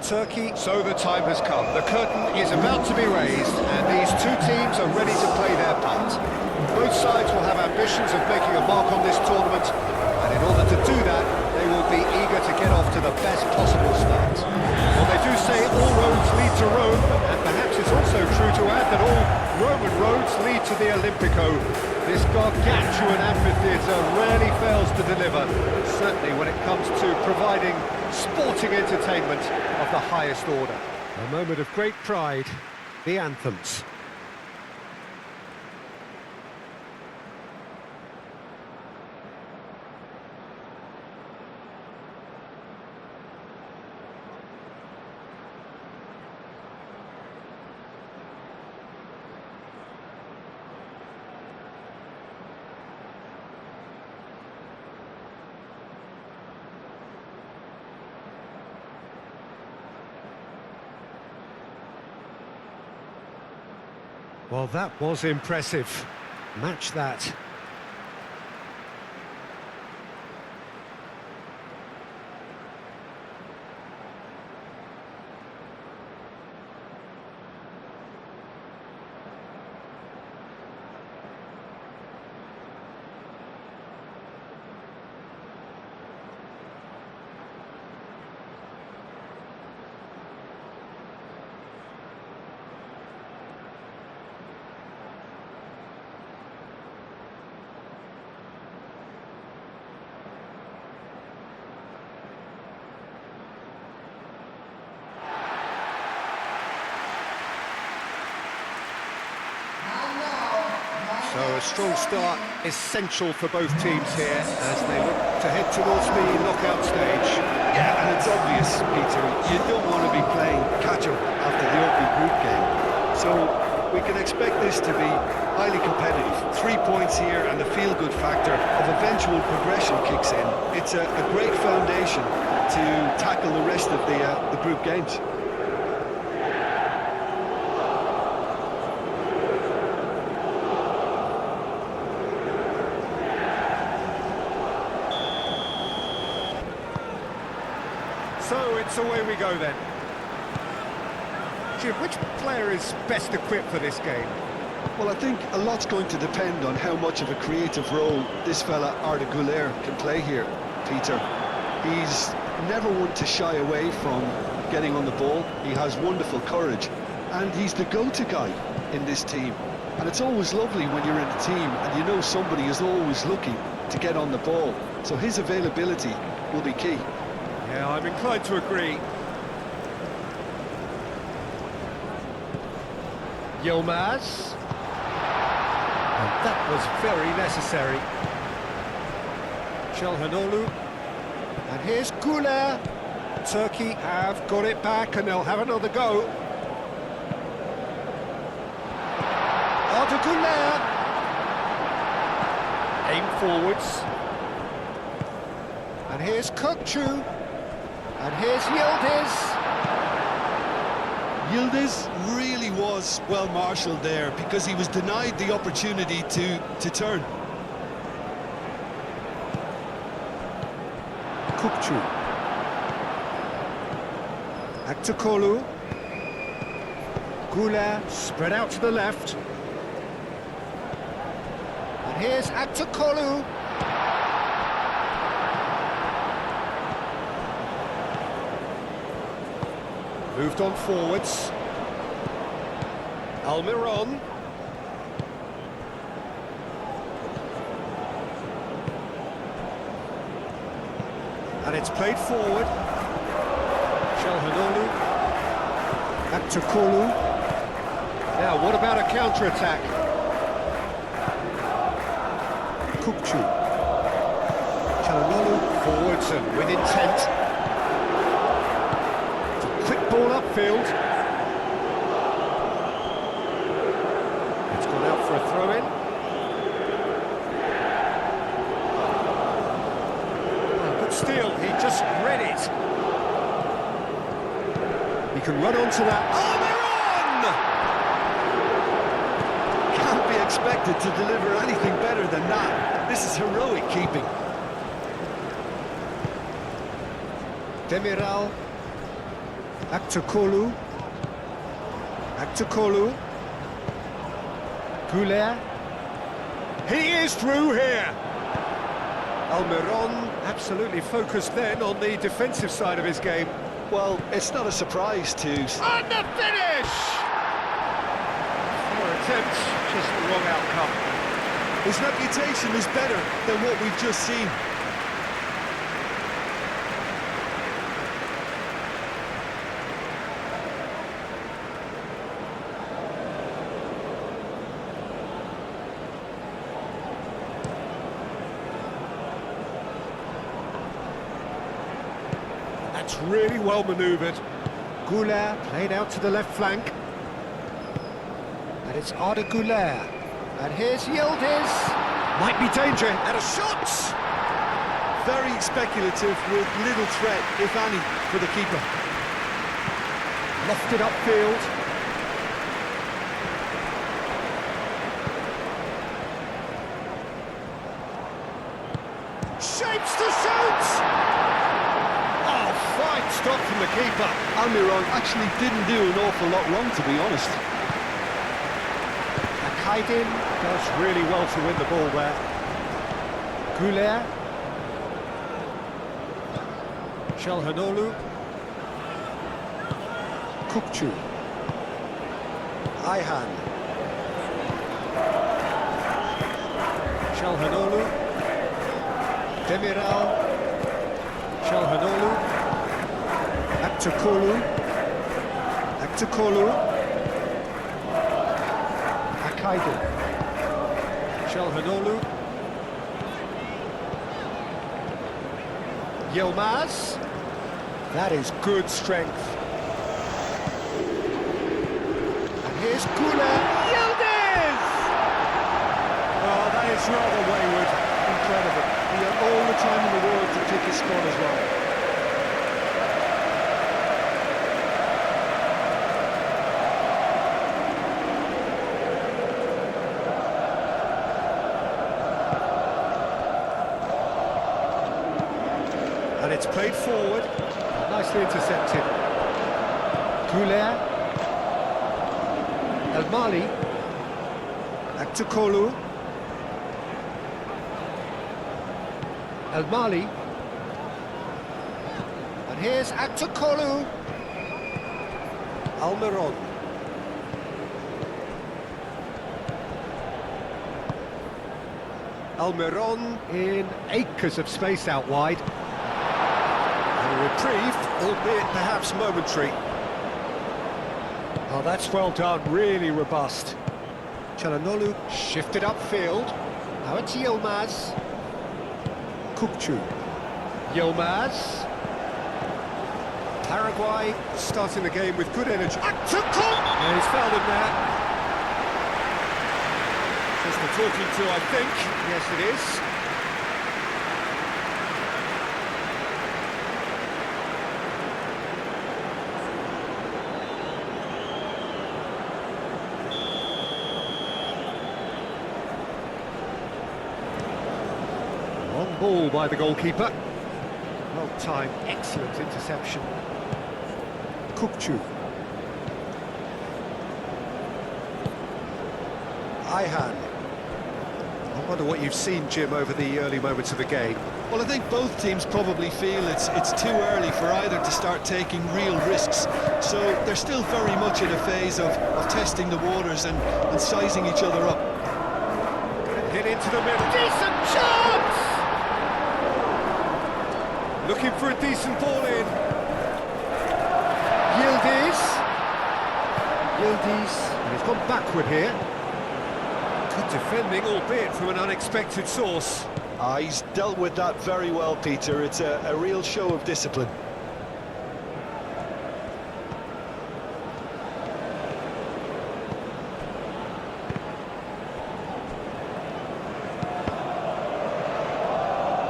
Turkey. So the time has come. The curtain is about to be raised, and these two teams are ready to play their part. Both sides will have ambitions of making a mark on this tournament, and in order to do that, they will be eager to get off to the best possible start. Well, they do say all roads lead to Rome, and perhaps it's also true to add that all Roman roads lead to the Olimpico. This gargantuan amphitheatre rarely fails to deliver, certainly when it comes to providing sporting entertainment of the highest order. A moment of great pride, the anthems. Well, that was impressive. Match that. So a strong start essential for both teams here as they look to head towards the knockout stage. Yeah, and it's obvious, Peter, you don't want to be playing catch-up after the opening group game. So we can expect this to be highly competitive. 3 points here and the feel-good factor of eventual progression kicks in. It's a great foundation to tackle the rest of the group games. So it's away we go then. Jim, which player is best equipped for this game? Well, I think a lot's going to depend on how much of a creative role this fella Arda Güler can play here, Peter. He's never one to shy away from getting on the ball. He has wonderful courage, and he's the go-to guy in this team. And it's always lovely when you're in a team and you know somebody is always looking to get on the ball. So his availability will be key. Yeah, I'm inclined to agree. Yilmaz. And that was very necessary. Çalhanoğlu. And here's Güler. Turkey have got it back and they'll have another go. Arda Güler. Aim forwards. And here's Kökçü. And here's Yildiz. Yildiz really was well marshalled there because he was denied the opportunity to turn. Kökçü. Aktürkoğlu. Güler spread out to the left. And here's Aktürkoğlu. Moved on forwards. Almiron. And it's played forward. Çalhanoğlu. Aktürkoğlu. Now, what about a counter-attack? Kökçü. Çalhanoğlu forwards and with intent. Ball upfield. It's gone out for a throw-in. Oh, good steal, he just read it. He can run onto that. Oh, they're on! Can't be expected to deliver anything better than that. This is heroic keeping. Demiral. Aktukolu. Aktukolu. Goulet. He is through here. Almiron absolutely focused then on the defensive side of his game. Well, it's not a surprise to... And the finish! Four attempts, just the wrong outcome. His reputation is better than what we've just seen. That's really well manoeuvred. Goulet played out to the left flank. And it's Arda Goulet. And here's Yildiz. Might be danger. And a shot! Very speculative with little threat, if any, for the keeper. Lofted upfield. Shapes to shoot! Oh, fine stop from the keeper. Almiron actually didn't do an awful lot wrong, to be honest. Akaydin does really well to win the ball there. Goulet. Çalhanoğlu. Kukçu. Ayhan. Çalhanoğlu. Demiral. Çalhanoğlu. Aktukolu. Aktukolu. Akaydin. Çalhanoğlu. Yilmaz. That is good strength. And here's Goulet. Yildiz! Oh, that is rather wayward. Incredible. He had all the time in the world to pick his spot as well. And it's played forward. Nicely intercepted. Goulet. El Mali. Aktukolu. El Mali. And here's Aktukolu. Almiron. Almiron in acres of space out wide. A reprieve, albeit perhaps momentary. Oh, that's well done, really robust. Çalhanoğlu shifted upfield. Now it's Yilmaz. Kukçu. Yilmaz. Paraguay starting the game with good energy. Aktukolu! And he's fouled him there. Just the talking to, I think. Yes, it is. Long ball by the goalkeeper. Well timed, excellent interception. Kukçu. Ayhan. I wonder what you've seen, Jim, over the early moments of the game. Well, I think both teams probably feel it's too early for either to start taking real risks. So they're still very much in a phase of testing the waters and sizing each other up. Hit into the middle. Decent chance! Looking for a decent ball in. Yildiz. Yildiz. And he's gone backward here. Good defending, albeit from an unexpected source. He's dealt with that very well, Peter. It's a real show of discipline.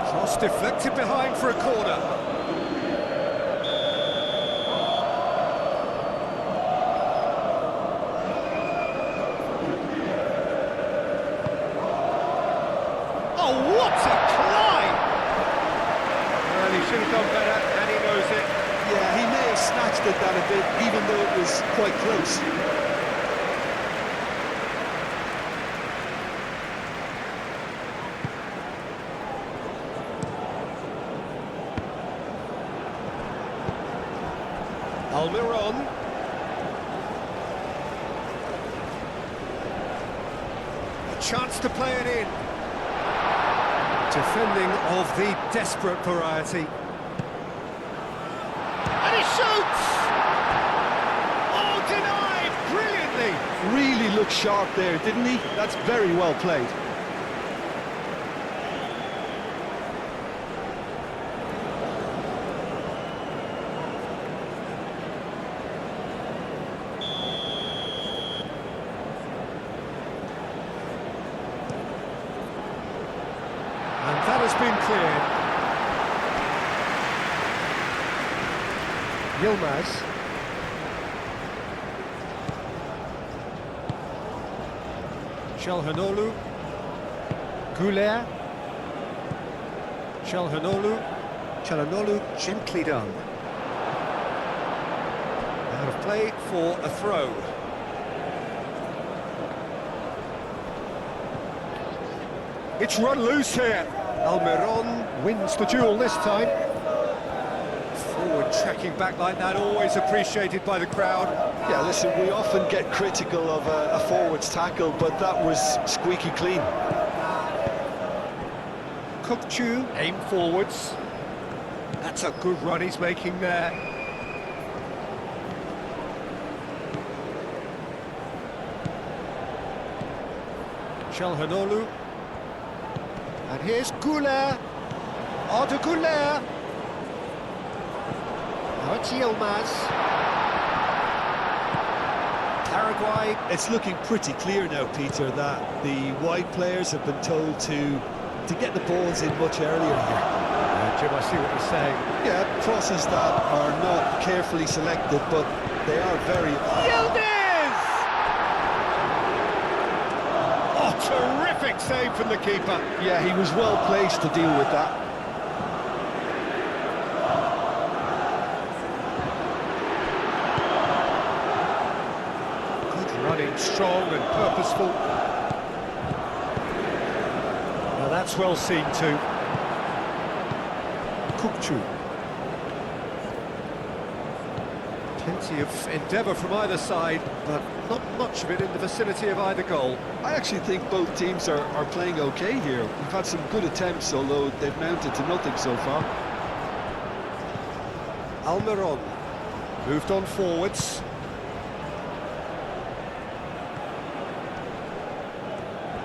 Cross deflected behind for a corner. Oh, what a climb! Well, he should have done better, and he knows it. Yeah, he may have snatched contested that a bit, even though it was quite close. Almiron. A chance to play it in. Defending of the desperate variety. And he shoots! Oh, denied brilliantly! Really looked sharp there, didn't he? That's very well played. And that has been cleared. Yilmaz. Çalhanoğlu. Goulet. Çalhanoğlu. Çalhanoğlu gently done. Out of play for a throw. It's run loose here. Almiron wins the duel this time. Forward tracking back like that, always appreciated by the crowd. Yeah, listen, we often get critical of a forward's tackle, but that was squeaky clean. Kukçu, aim forwards. That's a good run he's making there. Çalhanoğlu. And here's Goulet. Arda Goulet. Now it's Yilmaz. Paraguay. It's looking pretty clear now, Peter, that the wide players have been told to get the balls in much earlier here. Jim, I see what you're saying. Yeah, crosses that are not carefully selected, but they are very... Yildiz! Oh, terrific save from the keeper. Yeah, he was well placed to deal with that. Running strong and purposeful. Now that's well seen too. Kukçu. Plenty of endeavour from either side, but not much of it in the vicinity of either goal. I actually think both teams are playing okay here. We've had some good attempts, although they've mounted to nothing so far. Almiron moved on forwards.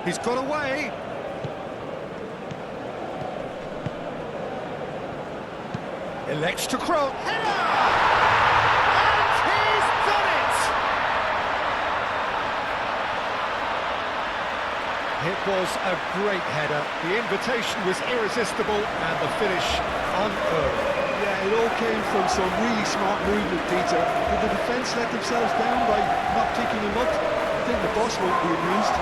He's got away. Elects to cross. Header! And he's done it! It was a great header. The invitation was irresistible and the finish unearned. Yeah, it all came from some really smart movement, Peter. Did the defence let themselves down by not picking him up? I think the boss won't be amused.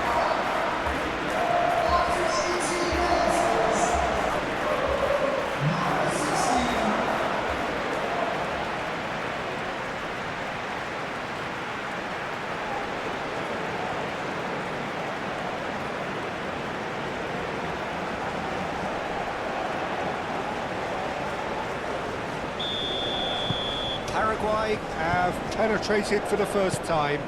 Paraguay have penetrated for the first time.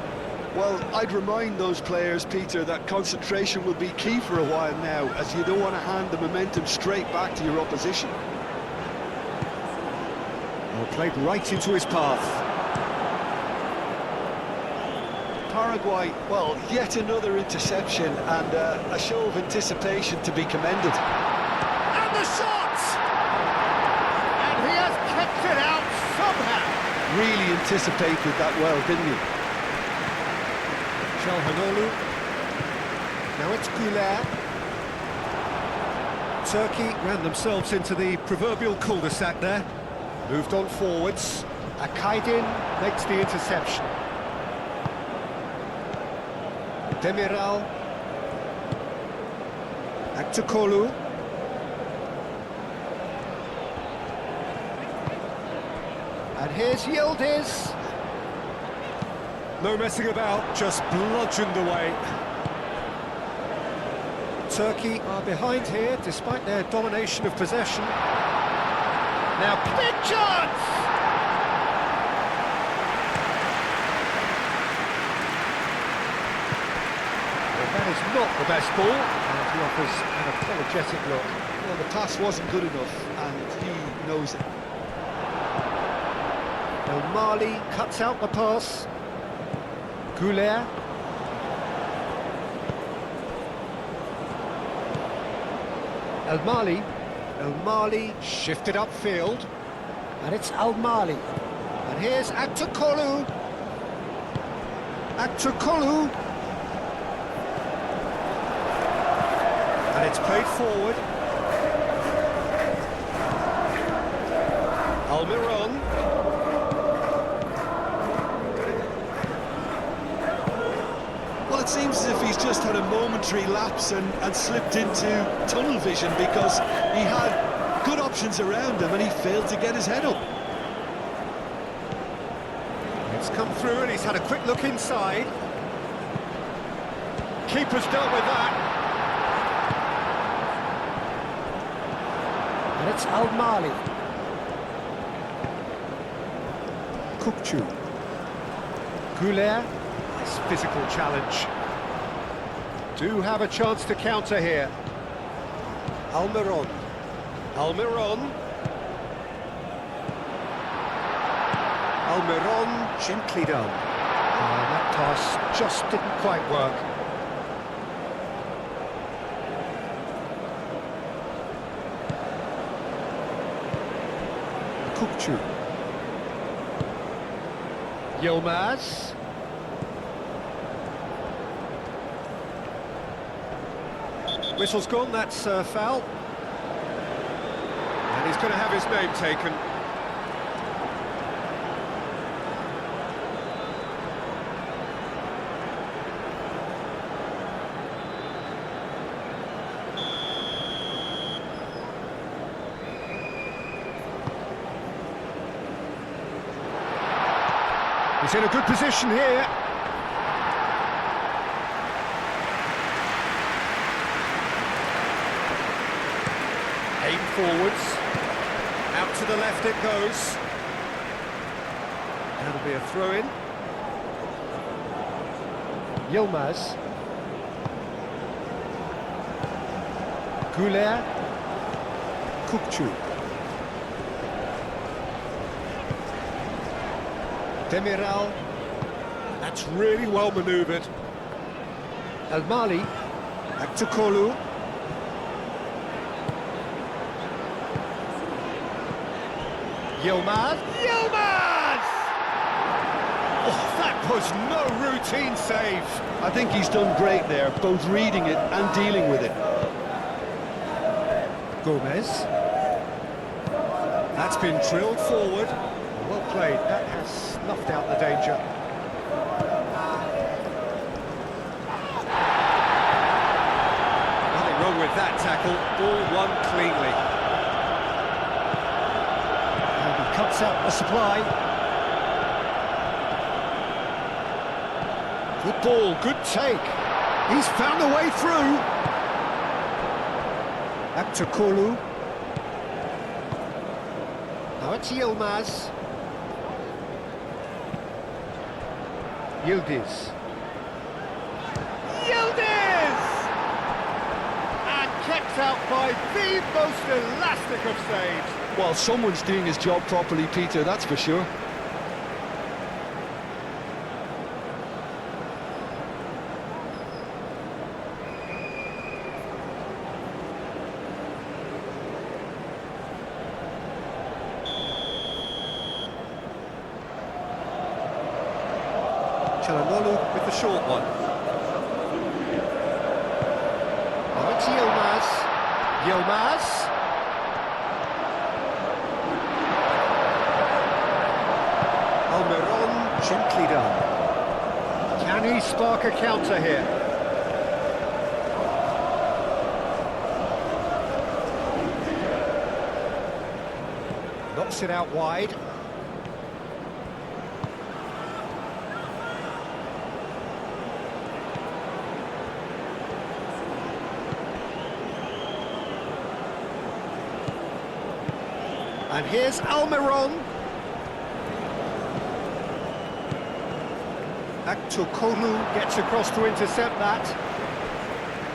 Well, I'd remind those players, Peter, that concentration will be key for a while now, as you don't want to hand the momentum straight back to your opposition. Well, played right into his path. Paraguay, well, yet another interception and a show of anticipation to be commended. And the shot! And he has kept it out somehow. Really anticipated that well, didn't he? Çalhanoğlu. Now it's Goulet. Turkey ran themselves into the proverbial cul-de-sac there. Moved on forwards. Akaydin makes the interception. Demiral. Aktokolu. And here's Yildiz. No messing about, just bludgeoned away. Turkey are behind here, despite their domination of possession. Now, big chance! Well, that is not the best ball, and he offers an apologetic look. Well, the pass wasn't good enough, and he knows it. El Mali cuts out the pass. Goulet. El Mali shifted upfield. And it's Al Mali. And here's Aktukolu. Aktukolu. And it's played forward. Almiron. Well, it seems as if he's just had a momentary lapse and slipped into tunnel vision, because he had good options around him and he failed to get his head up. It's come through and he's had a quick look inside. Keeper's dealt with that. And it's Al Mali. Kukçu. Goulet. Nice physical challenge. Do have a chance to counter here. Almiron. Almiron. Almiron, gently done. That pass just didn't quite work. Kukçu. Yilmaz. Whistle's gone, that's foul. And he's going to have his name taken. He's in a good position here. Aim forwards. Out to the left it goes. That'll be a throw-in. Yilmaz. Goulet. Kukçu. Demiral. That's really well manoeuvred. El Mali. Aktukolu. Yilmaz. Yilmaz! Oh, that was no routine save. I think he's done great there, both reading it and dealing with it. Gomez. That's been drilled forward. Well played, that has snuffed out the danger. Nothing wrong with that tackle, ball won cleanly. And he cuts out the supply. Good ball, good take. He's found a way through. Aktukolu. Now it's Yilmaz. Yildiz. Yildiz! And kept out by the most elastic of saves. Well, someone's doing his job properly, Peter, that's for sure. Çalhanoğlu with the short one. Now it's Yilmaz. Yilmaz. Almiron, gently done. Can he spark a counter here? Knocks it out wide. And here's Almiron. Aktokolu gets across to intercept that.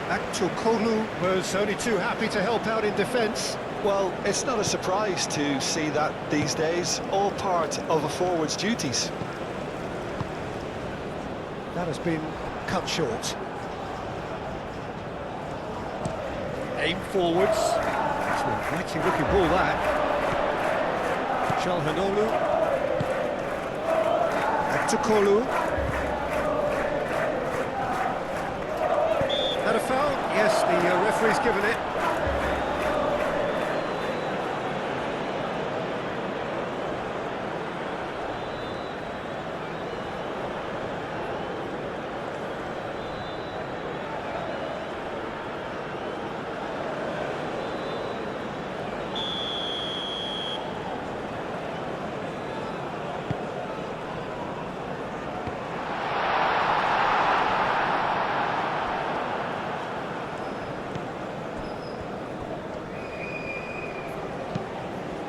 Aktokolu was only too happy to help out in defence. Well, it's not a surprise to see that these days, all part of a forward's duties. That has been cut short. Aim forwards. It's an inviting looking ball, that. Shalhanolu. Aktokolu. That a foul? Yes, the referee's given it.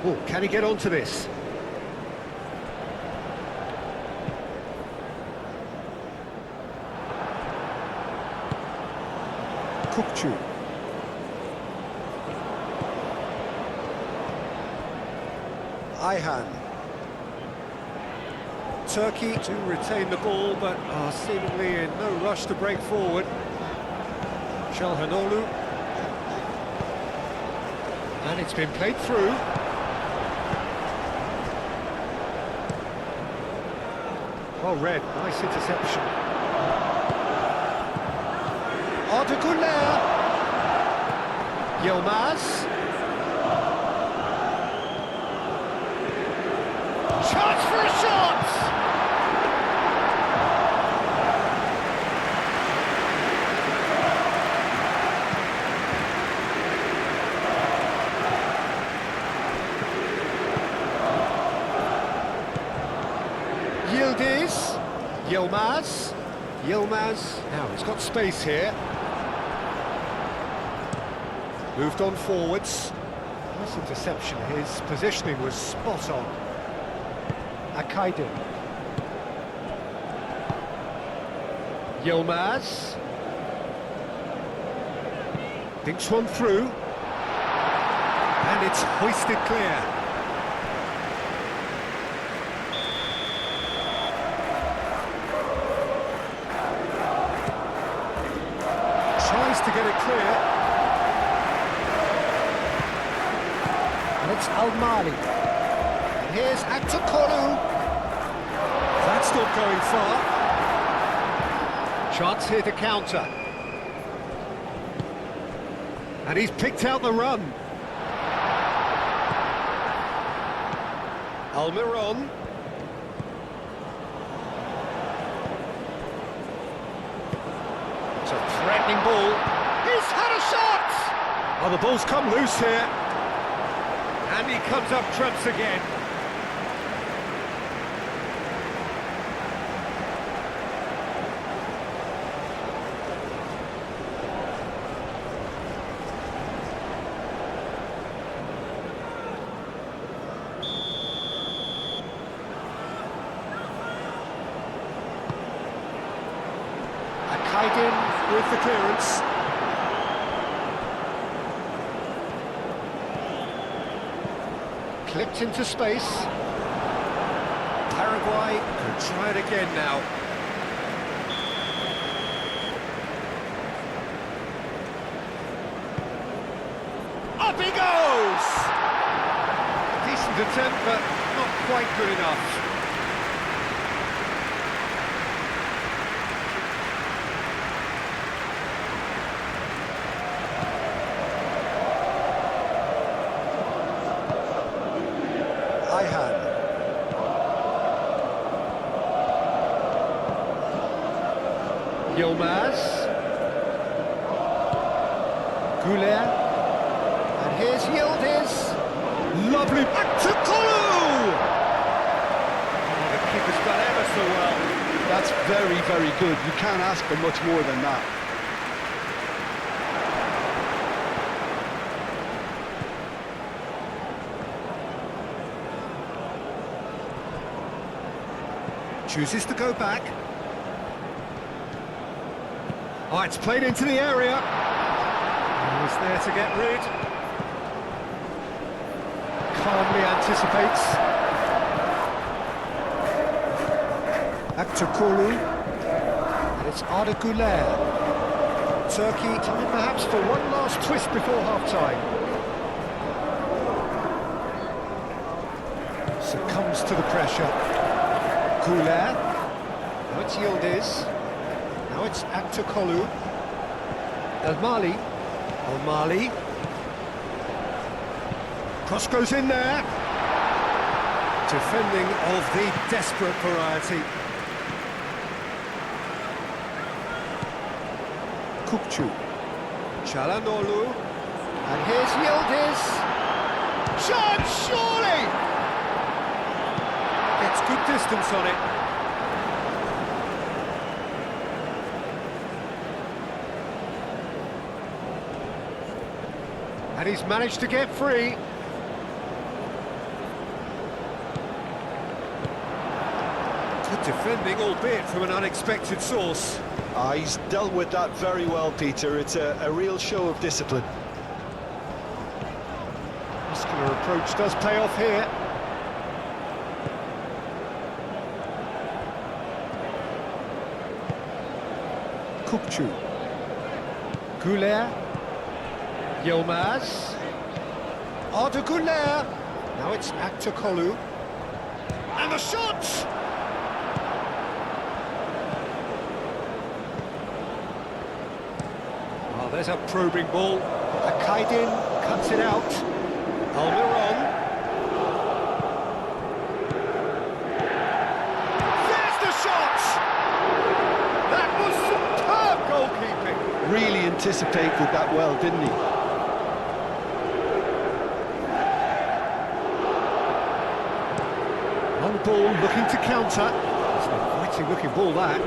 Oh, can he get onto this? Kukçu. Ayhan. Turkey to retain the ball, but are seemingly in no rush to break forward. Shalhanolu. And it's been played through. Well read, nice interception. Arda Yilmaz. Chance for a shot! Yilmaz. Now, he's got space here. Moved on forwards. Nice interception. His positioning was spot on. Akaydin. Yilmaz. Thinks one through. And it's hoisted clear. Tries to get it clear. And it's Al-Mali. And here's Aktokolu. That's not going far. Chance here to counter. And he's picked out the run. Almiron. It's a threatening ball. He's had a shot! Oh, the ball's come loose here. And he comes up trumps again. Akaydin with the clearance. Clipped into space. Paraguay could try it again now. Up he goes! Decent attempt, but not quite good enough. Ayhan. Yilmaz. Goulet. And here's Yildiz. Lovely back to Kolu! Oh, the keeper's done ever so well. That's very, very good. You can't ask for much more than that. Chooses to go back. Oh, it's played into the area. He's there to get rid. Calmly anticipates. Aktakolu. And it's Arda Güler. Turkey time perhaps for one last twist before half-time. Succumbs to the pressure. Güler. Now it's Yildiz. Now it's Aktakolu. El Mali. Cross goes in there. Defending of the desperate variety. Kukçu. Çalhanoğlu. And here's Yildiz. Chance, surely! Gets good distance on it. And he's managed to get free. Good defending, albeit from an unexpected source. He's dealt with that very well, Peter. It's a real show of discipline. Muscular approach does pay off here. Kukçu. Güler. Yilmaz. Arda Güler. Now it's Aktakolu. And the shot! Oh, there's a probing ball. Akaydin cuts it out. Almiron. There's the shot! That was superb goalkeeping. Really anticipated that well, didn't he? Long ball looking to counter. It's an inviting looking ball, that.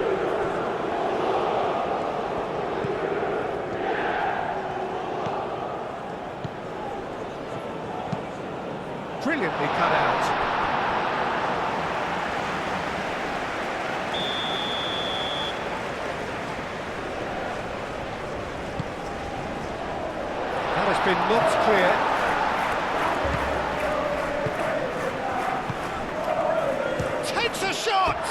Brilliantly cut out. That has been knocked clear. Takes a shot!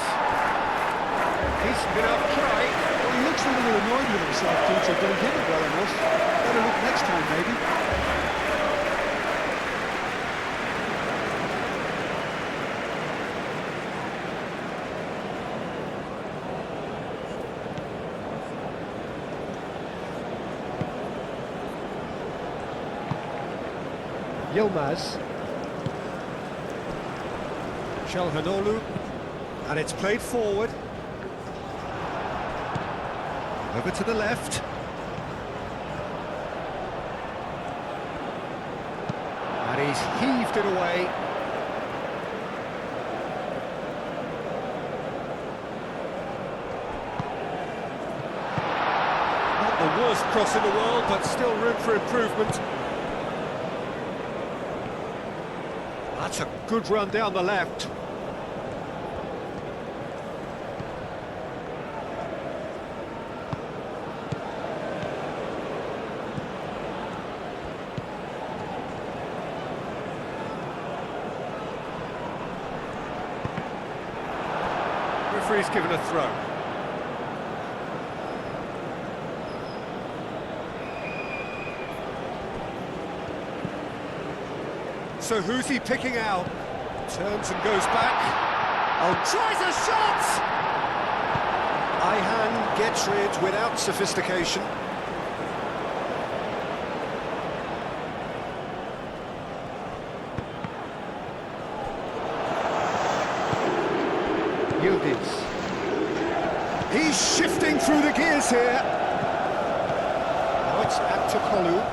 Decent enough try. Well, he looks a little annoyed with himself, Peter, but he hit it well enough. Better look next time, maybe. Yilmaz. Çalhanoğlu. And it's played forward. Over to the left. And he's heaved it away. Not the worst cross in the world, but still room for improvement. That's a good run down the left. Referee's given a throw. So who's he picking out? Turns and goes back. Oh, tries a shot! Ayhan gets rid without sophistication. Yildiz. He's shifting through the gears here. Now it's Aktakolu.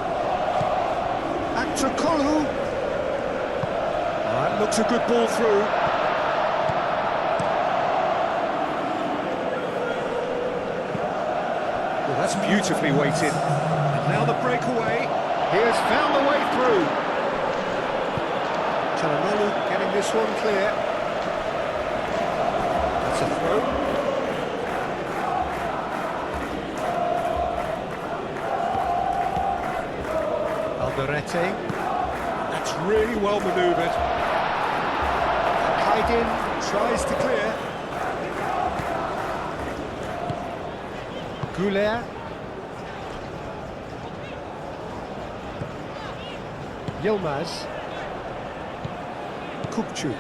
Aktakolu. That looks a good ball through. Well, that's beautifully weighted. And now the breakaway. He has found the way through. Çalhanoğlu getting this one clear. That's a saying? That's really well manoeuvred. Kaidin. Tries to clear. Goulet. Yilmaz. Kupçu.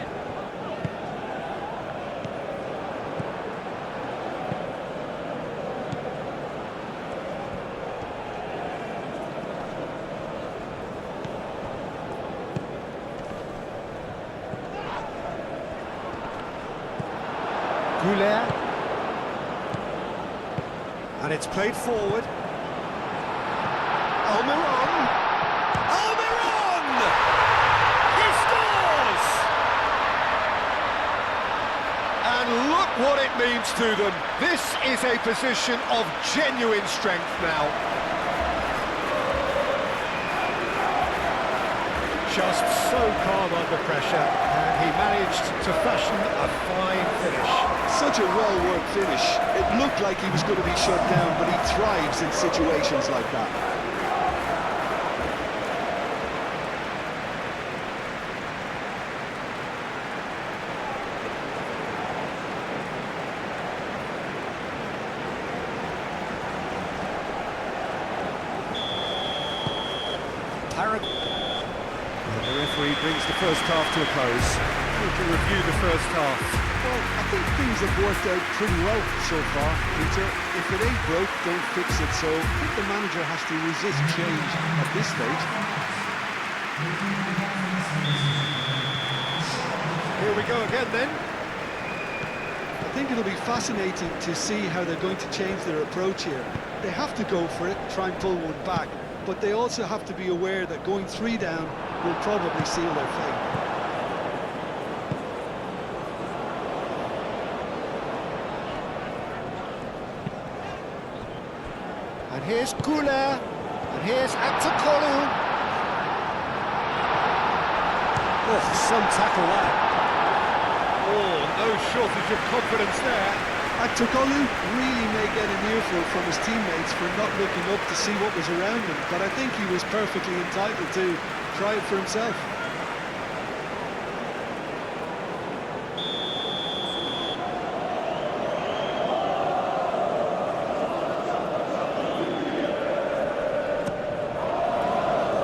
Goulet. And it's played forward. Almiron. Almiron! He scores! And look what it means to them. This is a position of genuine strength now. Just so calm under pressure, and he managed to fashion a fine finish. Such a well-worked finish. It looked like he was going to be shut down, but he thrives in situations like that. And the referee brings the first half to a close. We can review the first half. Well, I think things have worked out pretty well so far, Peter. If it ain't broke, don't fix it. So I think the manager has to resist change at this stage. Here we go again then. I think it'll be fascinating to see how they're going to change their approach here. They have to go for it, try and pull one back, but they also have to be aware that going 3 down will probably seal their fate. And here's Goulet. And here's Aktakolu. Oh, some tackle that. Oh, no shortage of confidence there. Aktakolu really may get an earful from his teammates for not looking up to see what was around him, but I think he was perfectly entitled to try it for himself.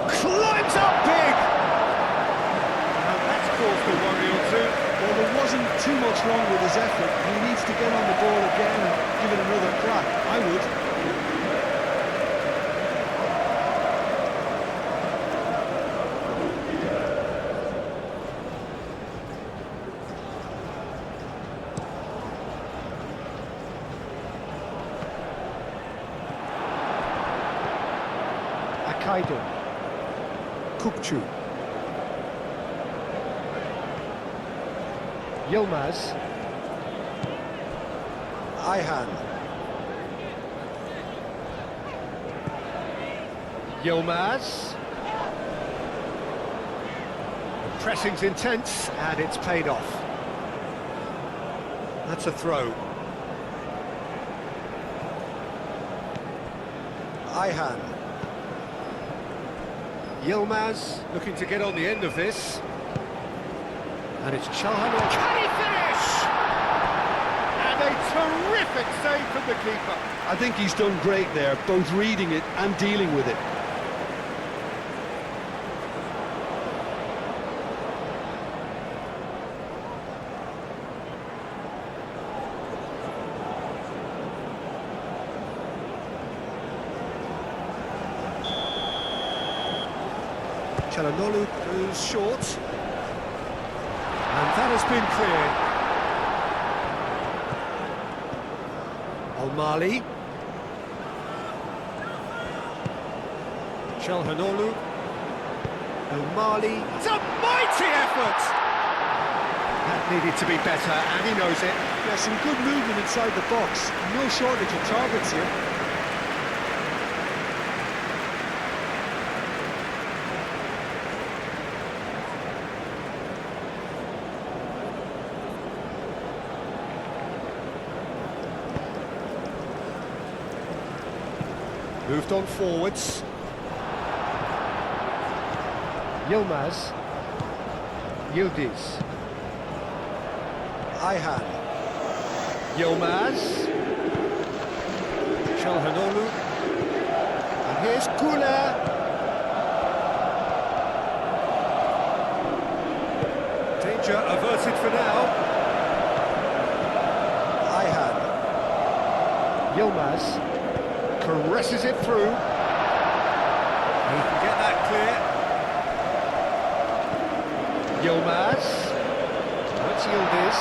Climbs up big! And that's caused a worry or two. Well, there wasn't too much wrong with his effort. He needs to get on the ball again and give it another crack. I would. Kaidin. Kupçu. Yilmaz. Ayhan. Yilmaz. Pressing's intense, and it's paid off. That's a throw. Ayhan. Yilmaz looking to get on the end of this. And it's Çalhanoğlu. Can he finish? And a terrific save from the keeper. I think he's done great there, both reading it and dealing with it. Çalhanoğlu goes short. And that has been cleared. Al-Mali. Çalhanoğlu. Al-Mali. It's a mighty effort! That needed to be better, and he knows it. Yeah, some good movement inside the box. No shortage of targets here. Moved on forwards. Yilmaz. Yildiz. Ayhan. Yilmaz. Çalhanoğlu. And here's Güler. Danger averted for now. Ayhan. Yilmaz caresses it through. He can get that clear. Yilmaz. That's Yildiz.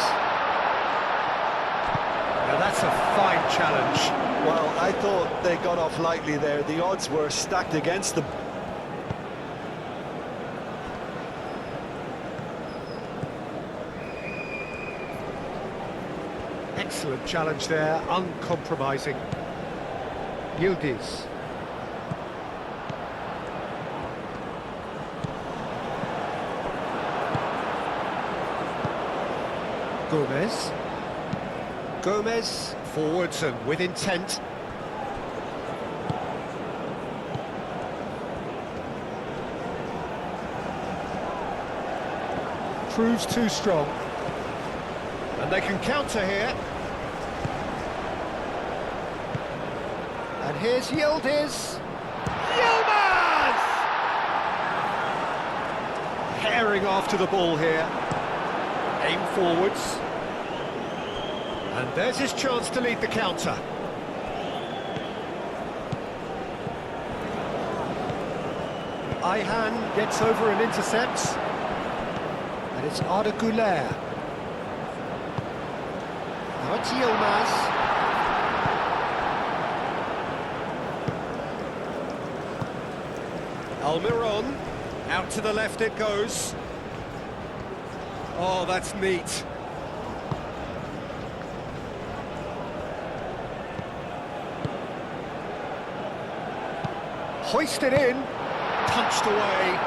Now that's a fine challenge. Well, I thought they got off lightly there. The odds were stacked against them. Excellent challenge there, uncompromising. Yildiz. Gomez. Gomez, forwards and with intent. Proves too strong. And they can counter here. And here's Yildiz. Yilmaz! Herring after the ball here. Aim forwards. And there's his chance to lead the counter. Ayhan gets over and intercepts. And it's Arda Güler. Now it's Yilmaz. Almiron, out to the left it goes. Oh, that's neat. Hoisted in, punched away.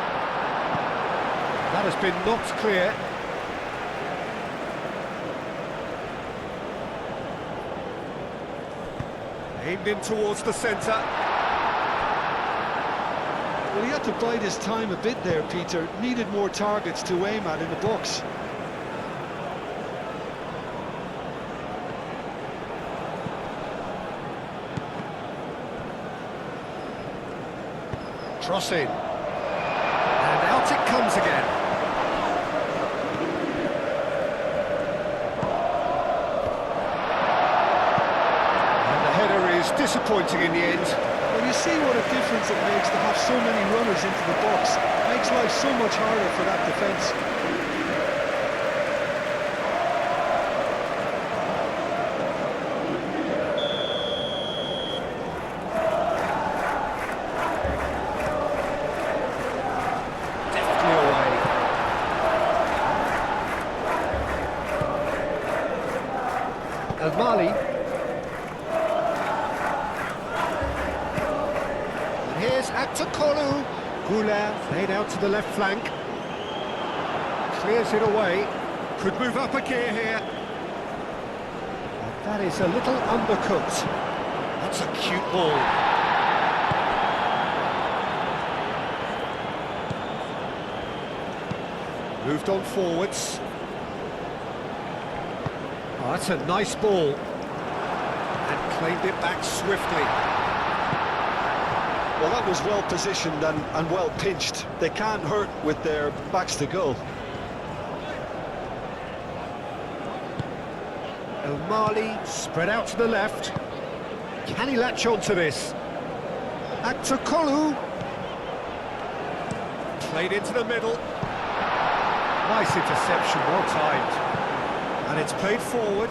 That has been knocked clear. Aimed in towards the centre. Well, he had to bide his time a bit there, Peter. Needed more targets to aim at in the box. Cross in. And out it comes again. And the header is disappointing in the end. Well, you see what a difference it makes to have so many runners into the box. Makes life so much harder for that defence. Mali. And here's Aktakolu. Güler laid out to the left flank. Clears it away. Could move up a gear here. That is a little undercooked. That's a cute ball. Moved on forwards. Oh, that's a nice ball. And claimed it back swiftly. Well, that was well positioned and well pinched. They can't hurt with their backs to goal. El Mali spread out to the left. Can he latch on to this? Aktakolu. Played into the middle. Nice interception, well timed. And it's played forward.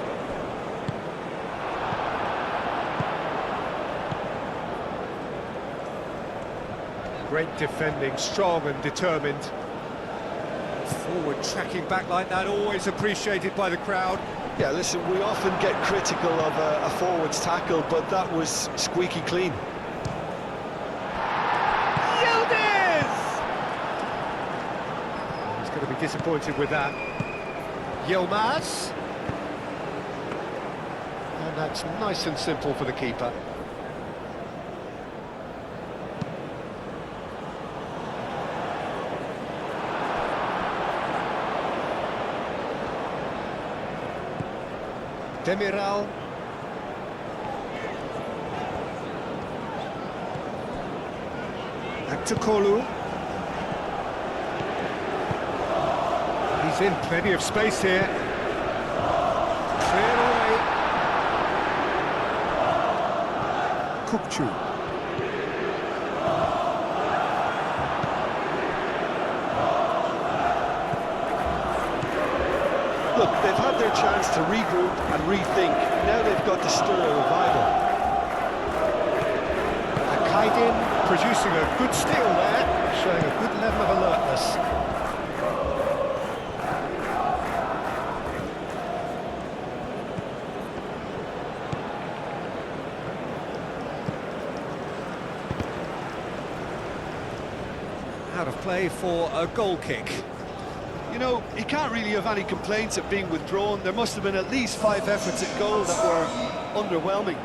Great defending, strong and determined. Forward tracking back like that, always appreciated by the crowd. Yeah, listen, we often get critical of a forward's tackle, but that was squeaky clean. Yildiz! He's going to be disappointed with that. Yilmaz. And that's nice and simple for the keeper. Demiral. Aktukolu. He's in plenty of space here. Cleared away. Kukcu. Look, they've had their chance to regroup and rethink. Now they've got to stir a revival. Akaidin producing a good steal there, showing a good level of alertness. Out of play for a goal kick. You know, he can't really have any complaints at being withdrawn. There must have been at least 5 efforts at goal that were underwhelming.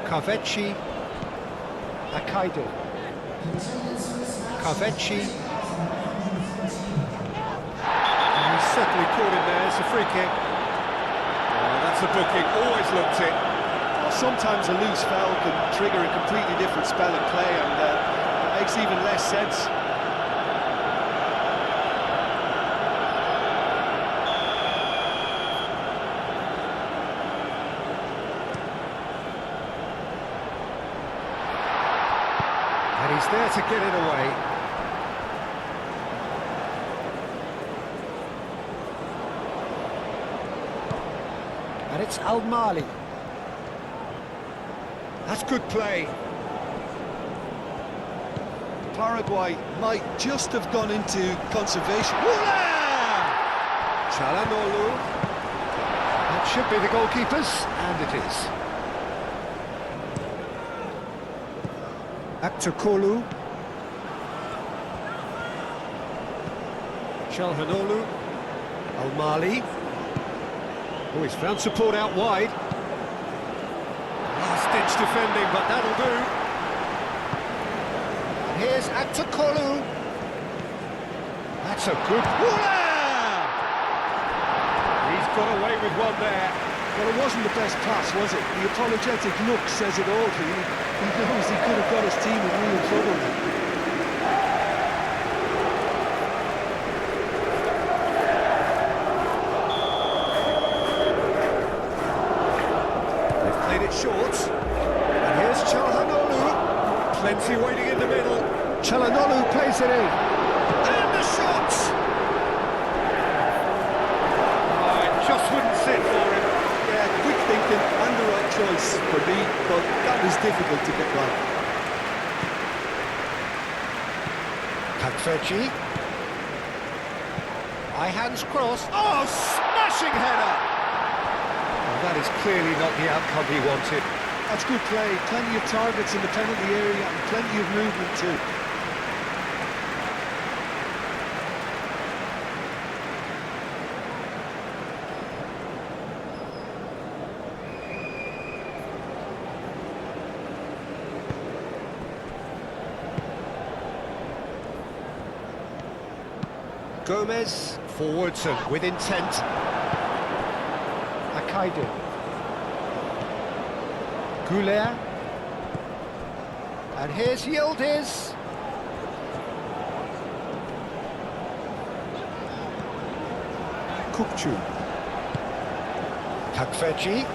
Kaveci, Akaido. Kaveci. He's certainly caught it there, it's a free kick. Oh, that's a booking, always looked it. Well, sometimes a loose foul can trigger a completely different spell of play, and it makes even less sense. And he's there to get it away. And it's Al-Mali. That's good play. Paraguay might just have gone into conservation. Çalhanoğlu. That should be the goalkeepers, and it is. Aktukolu. Çalhanoğlu. Al-Mali. Oh, he's found support out wide. Last-ditch defending, but that'll do. Here's Aktukolu. That's a good... He's got away with one there. Well, it wasn't the best pass, was it? The apologetic look says it all. He knows he could have got his team in real trouble. They've played it short. And here's Çalhanoğlu. Plenty waiting in the middle. Çalhanoğlu plays it in. And the shot! Oh, it just wouldn't sit for him. Yeah, quick thinking and the right choice for me, but that was difficult to get right. Kakfeci. High hands cross. Oh, smashing header! Well, that is clearly not the outcome he wanted. That's good play. Plenty of targets in the penalty area and plenty of movement too. Gomez forwards and with intent. Akaido. Goulet. And here's Yildiz. Kukcu. Takfeci.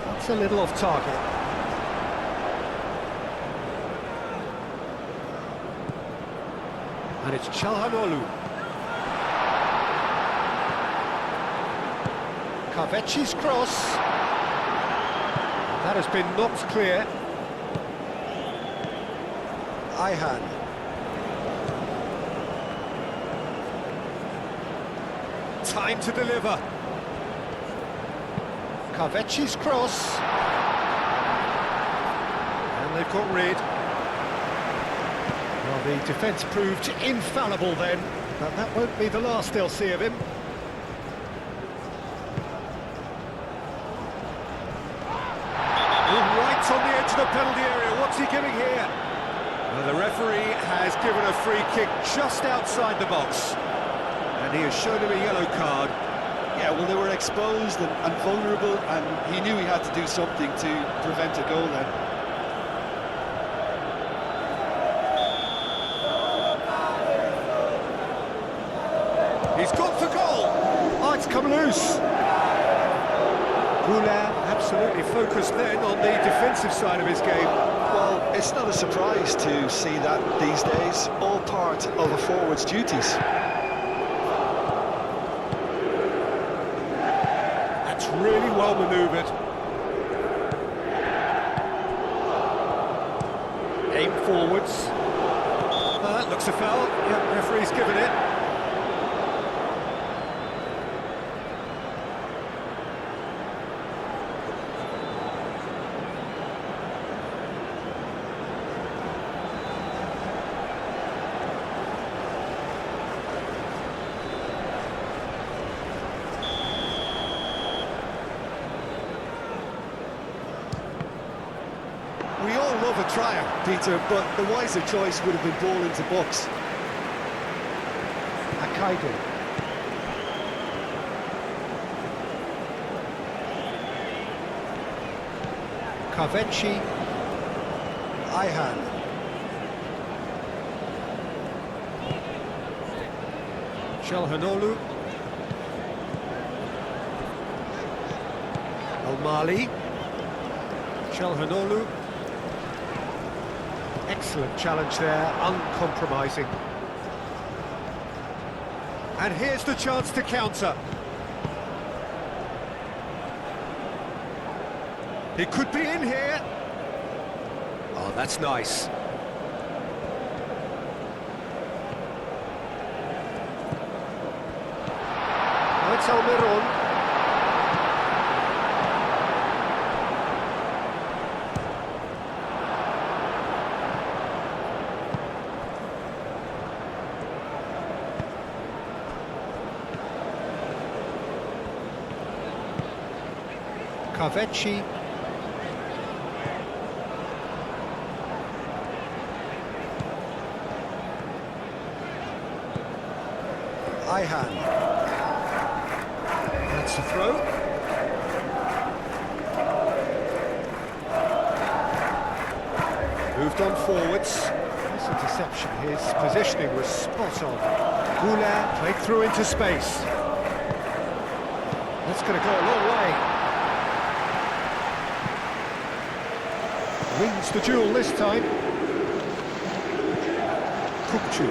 That's a little off target. And it's Çalhanoğlu. Kaveci's cross. That has been knocked clear. Ayhan. Time to deliver. Kaveci's cross. And they've got rid. Well, the defence proved infallible then, but that won't be the last they'll see of him. Oh, right on the edge of the penalty area, what What's he giving here? Well, the referee has given a free kick just outside the box. And he has shown him a yellow card. Yeah, well, they were exposed and vulnerable, and he knew he had to do something to prevent a goal then. He's gone for goal! Oh, it's come loose! Goulart absolutely focused then on the defensive side of his game. Well, it's not a surprise to see that these days, all part of a forward's duties. That's really well manoeuvred. Aim forwards. That looks a foul. Yeah, referee's given it. We all love a triumph, Peter, but the wiser choice would have been ball into box. Akaidu. Kavechi. Ihan. Chelhanoglu. Al-Mali. Chelhanoglu. Excellent challenge there, uncompromising. And here's the chance to counter. He could be in here. Oh, that's nice. Now it's Almiron. Kavechi. Ihan. That's the throw. Moved on forwards. Nice interception. His positioning was spot on. Goulart played through into space. That's going to go a long way. Wins the duel this time. Kukcu.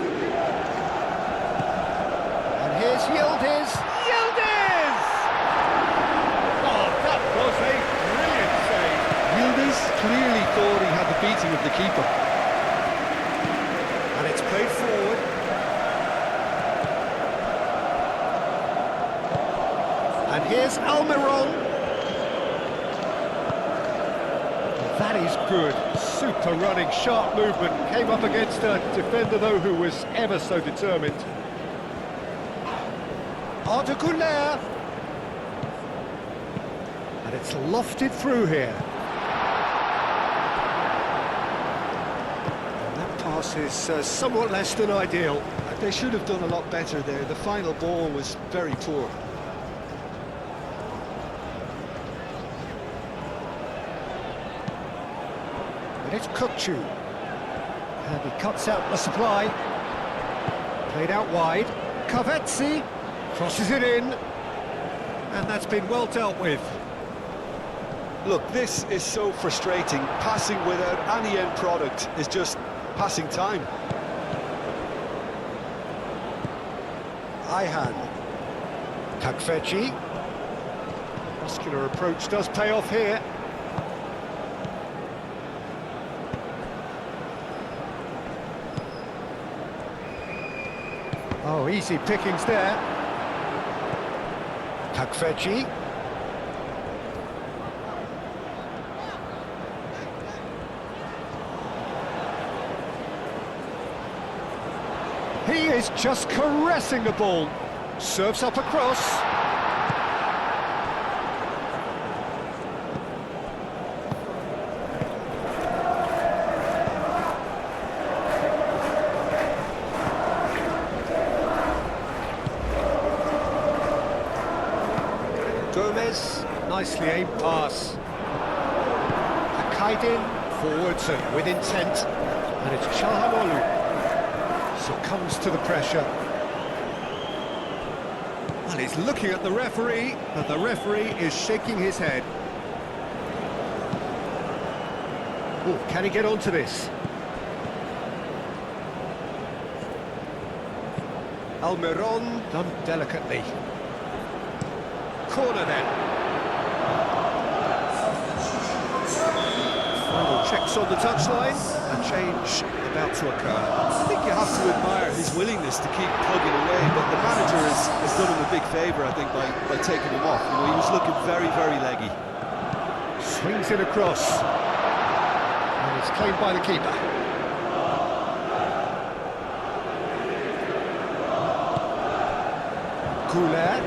And here's Yildiz. Yildiz! Oh, that was a brilliant save. Yildiz clearly thought he had the beating of the keeper. And it's played forward. And here's Almiron. That is good. Super running, sharp movement. Came up against a defender, though, who was ever so determined. Arda Goulart. And it's lofted through here. And that pass is somewhat less than ideal. They should have done a lot better there. The final ball was very poor. It's Kukcu, and he cuts out the supply. Played out wide. Kavetsi crosses it in, and that's been well dealt with. Look, this is so frustrating. Passing without any end product is just passing time. Ihan. Takvechi. Muscular approach does pay off here. Oh, easy pickings there. Takvechi. He is just caressing the ball. Serves up across. Gomez, nicely aimed pass. Akaidin, forwards and with intent. And it's Çalhanoğlu. Succumbs to the pressure. And he's looking at the referee, and the referee is shaking his head. Oh, can he get onto this? Almiron done delicately. Corner then. Final checks on the touchline. A change about to occur. I think you have to admire his willingness to keep plugging away, but the manager has done him a big favour, I think, by taking him off. You know, he was looking very, very leggy. Swings it across. And it's claimed by the keeper. Güler.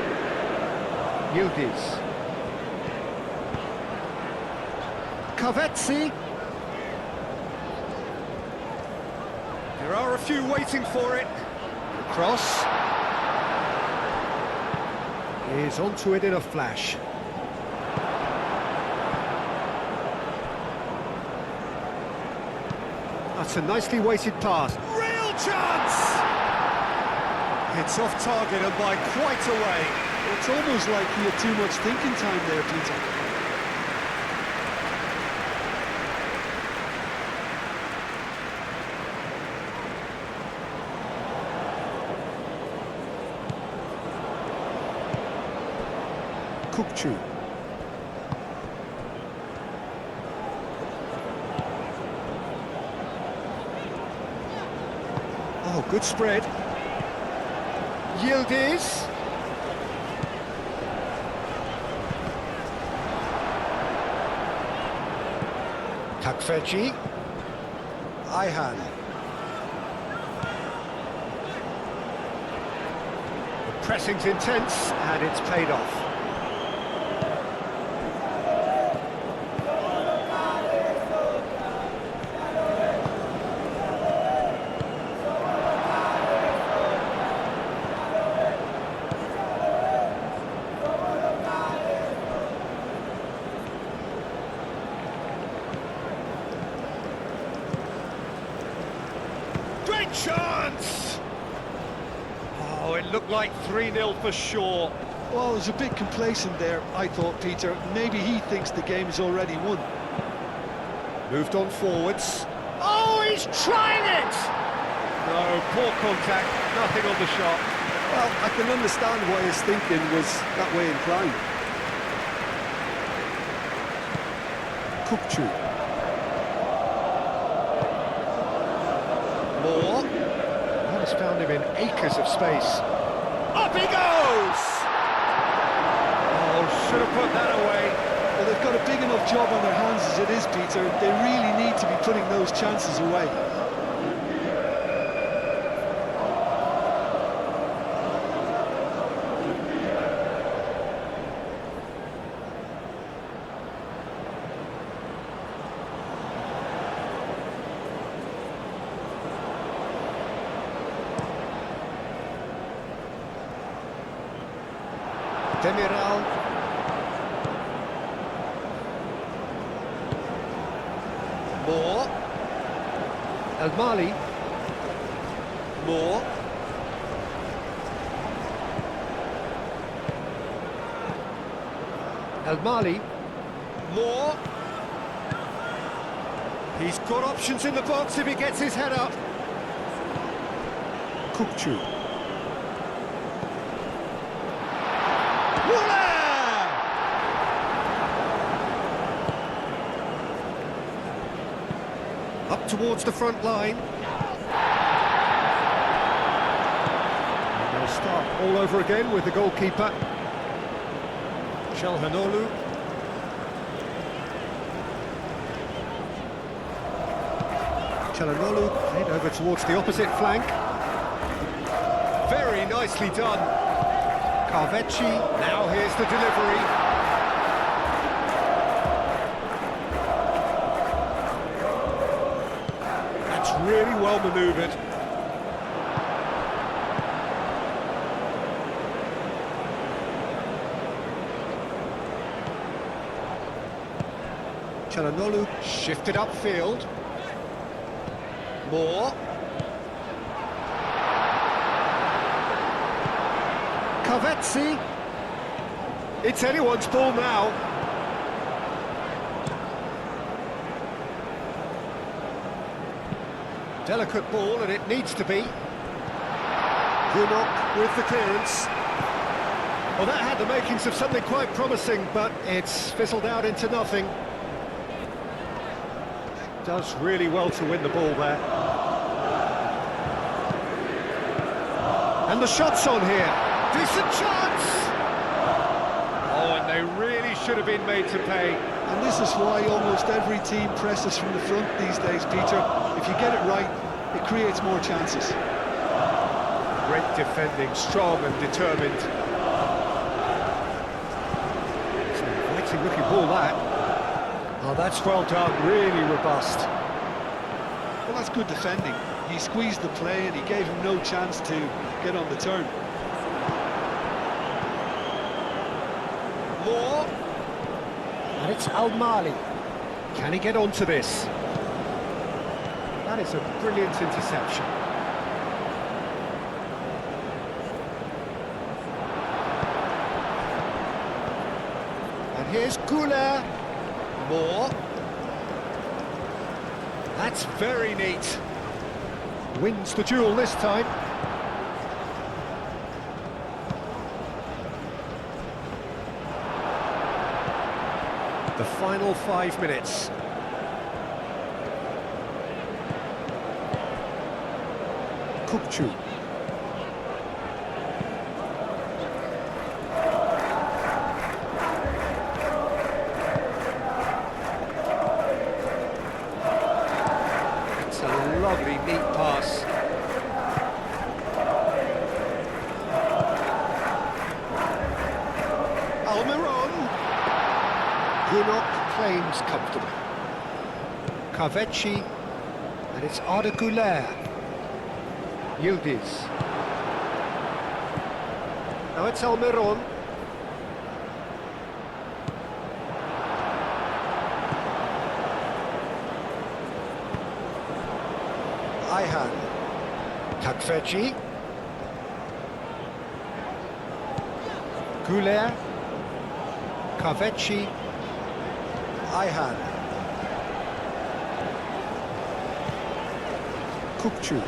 Yildiz. Kavetsi. There are a few waiting for it. Cross. Is onto it in a flash. That's a nicely weighted pass. Real chance! It's off target and by quite a way. It's almost like he had too much thinking time there, Peter. Kukçu. Oh, good spread. Yildiz. Takfeci. Ayhan. The pressing's intense and it's paid off. Great chance! Oh, it looked like 3-0 for sure. Well, it was a bit complacent there, I thought, Peter. Maybe he thinks the game's already won. Moved on forwards. Oh, he's trying it! No, poor contact, nothing on the shot. Well, I can understand why his thinking was that way inclined. Kukçu. Moore. That has found him in acres of space. Up he goes! Oh, should have put that away. Well, they've got a big enough job on their hands as it is, Peter. They really need to be putting those chances away. Demiral. Moore. El Mali. Moore. El Mali. Moore. He's got options in the box if he gets his head up. Kukçu. Up towards the front line. And they'll start all over again with the goalkeeper. Çalhanoğlu. Çalhanoğlu played over towards the opposite flank. Very nicely done. Kavetsi, now here's the delivery. That's really well manoeuvred. Çalhanoğlu shifted upfield. Moore. Kavetsi. It's anyone's ball now. Delicate ball, and it needs to be. Gunok with the clearance. Well, that had the makings of something quite promising, but it's fizzled out into nothing. Does really well to win the ball there. And the shot's on here. Decent chance! Oh, and they really should have been made to pay. And this is why almost every team presses from the front these days, Peter. If you get it right, it creates more chances. Great defending, strong and determined. It's an exciting looking ball, that. Oh, that's well done, really robust. Well, that's good defending. He squeezed the play and he gave him no chance to get on the turn. Moore. And it's Al-Mali. Can he get onto this? That is a brilliant interception. And here's Güler. Moore. That's very neat. Wins the duel this time. The final 5 minutes. Kukçu. It's a lovely, neat pass. Almiron. Gunok claims comfortably. Kavetsi, and it's Arda Güler. Yildiz. Now it's Almiron. Ayhan. Takveci. Güler. Kavetsi. Ayhan. Kukçu.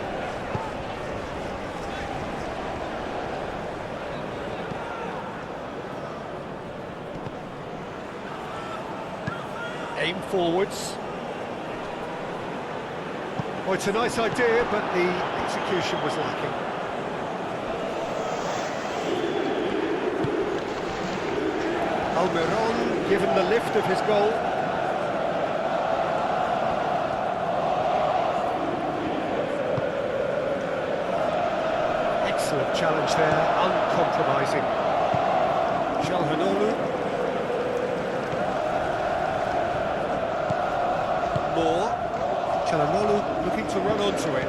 Aim forwards. Oh, it's a nice idea, but the execution was lacking. Almiron given the lift of his goal. Excellent challenge there, uncompromising. Çalhanoğlu. Moore. Çalhanoğlu looking to run onto it.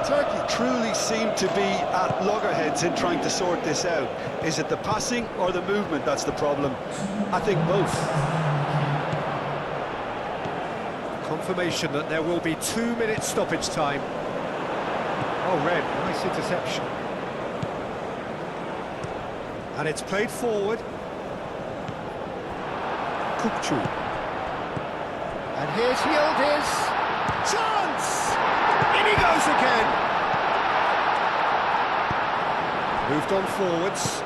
Turkey truly seem to be at loggerheads in trying to sort this out. Is it the passing or the movement that's the problem? I think both. Confirmation that there will be 2 minutes stoppage time. Oh, Red, nice interception. And it's played forward. Kukçu. And here's Yildiz. Chance! In he goes again. Moved on forwards.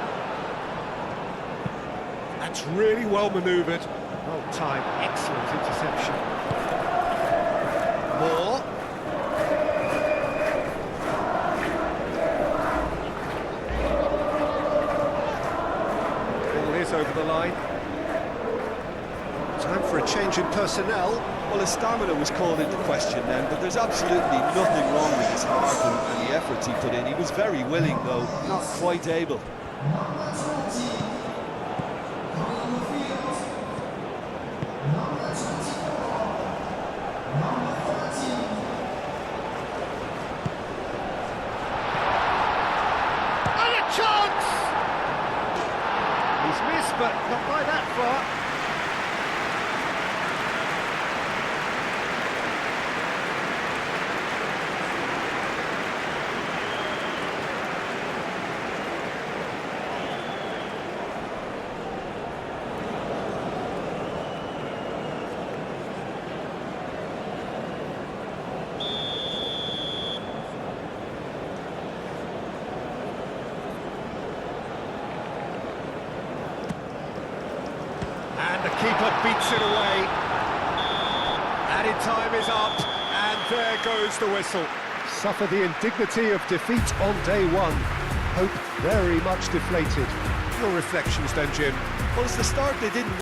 That's really well manoeuvred. Well timed, excellent interception. Moore. Ball is over the line. Time for a change in personnel. Well, his stamina was called into question then, but there's absolutely nothing wrong with his heart and the efforts he put in. He was very willing, though, not quite able. And a chance! He's missed but not by that far. And the keeper beats it away. Added time is up, and there goes the whistle. Suffer the indignity of defeat on day one. Hope very much deflated. Your reflections then, Jim? Well, it's the start they didn't